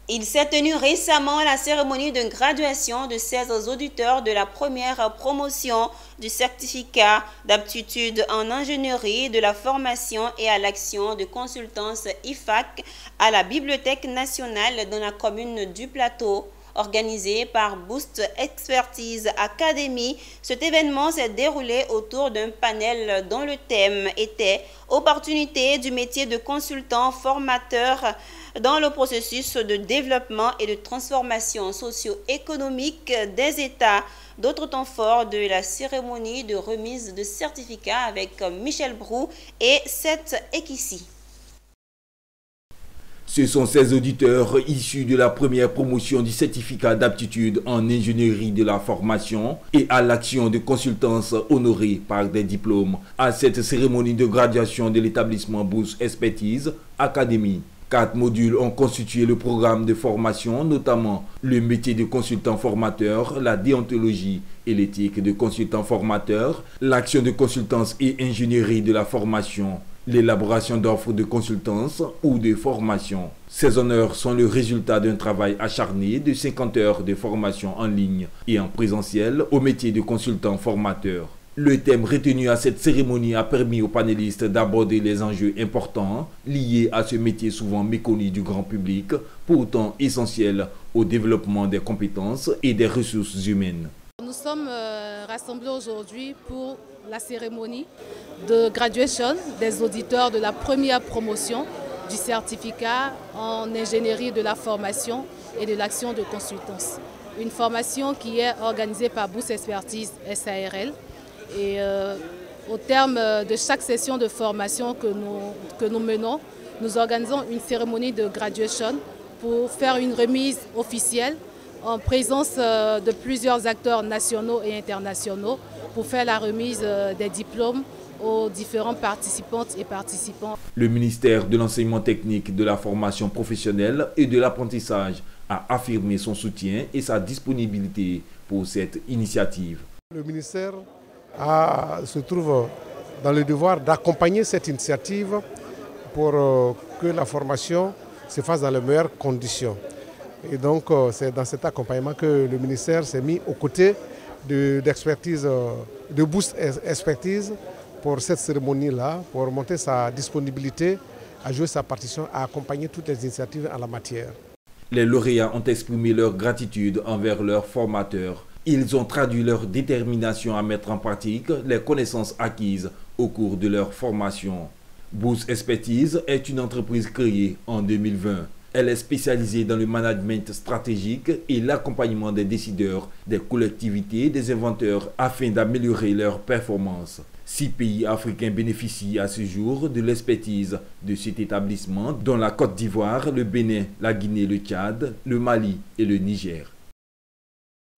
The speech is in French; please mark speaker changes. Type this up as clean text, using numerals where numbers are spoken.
Speaker 1: Il s'est tenu récemment la cérémonie de graduation de 16 auditeurs de la première promotion du certificat d'aptitude en ingénierie de la formation et à l'action de consultance IFAC à la Bibliothèque nationale dans la commune du Plateau. Organisé par Boost Expertise Academy, cet événement s'est déroulé autour d'un panel dont le thème était « Opportunités du métier de consultant formateur dans le processus de développement et de transformation socio-économique des États ». D'autres temps forts de la cérémonie de remise de certificats avec Michel Brou et Seth Ekissi.
Speaker 2: Ce sont ces auditeurs issus de la première promotion du certificat d'aptitude en ingénierie de la formation et à l'action de consultance honorés par des diplômes à cette cérémonie de graduation de l'établissement Boost Expertise Academy. 4 modules ont constitué le programme de formation, notamment le métier de consultant formateur, la déontologie et l'éthique de consultant formateur, l'action de consultance et ingénierie de la formation, l'élaboration d'offres de consultance ou de formation. Ces honneurs sont le résultat d'un travail acharné de 50 heures de formation en ligne et en présentiel au métier de consultant formateur. Le thème retenu à cette cérémonie a permis aux panélistes d'aborder les enjeux importants liés à ce métier souvent méconnu du grand public, pourtant essentiel au développement des compétences et des ressources humaines.
Speaker 3: Nous sommes rassemblés aujourd'hui pour la cérémonie de graduation des auditeurs de la première promotion du certificat en ingénierie de la formation et de l'action de consultance. Une formation qui est organisée par Boost Expertise SARL. Et au terme de chaque session de formation que nous menons, nous organisons une cérémonie de graduation pour faire une remise officielle en présence de plusieurs acteurs nationaux et internationaux pour faire la remise des diplômes aux différents participantes et participants.
Speaker 2: Le ministère de l'enseignement technique, de la formation professionnelle et de l'apprentissage a affirmé son soutien et sa disponibilité pour cette initiative.
Speaker 4: Le ministère se trouve dans le devoir d'accompagner cette initiative pour que la formation se fasse dans les meilleures conditions. Et donc c'est dans cet accompagnement que le ministère s'est mis aux côtés de Boost Expertise pour cette cérémonie-là, pour montrer sa disponibilité à jouer sa partition, à accompagner toutes les initiatives en la matière.
Speaker 2: Les lauréats ont exprimé leur gratitude envers leurs formateurs. Ils ont traduit leur détermination à mettre en pratique les connaissances acquises au cours de leur formation. Boost Expertise est une entreprise créée en 2020. Elle est spécialisée dans le management stratégique et l'accompagnement des décideurs, des collectivités, des inventeurs afin d'améliorer leurs performances. 6 pays africains bénéficient à ce jour de l'expertise de cet établissement, dont la Côte d'Ivoire, le Bénin, la Guinée, le Tchad, le Mali et le Niger.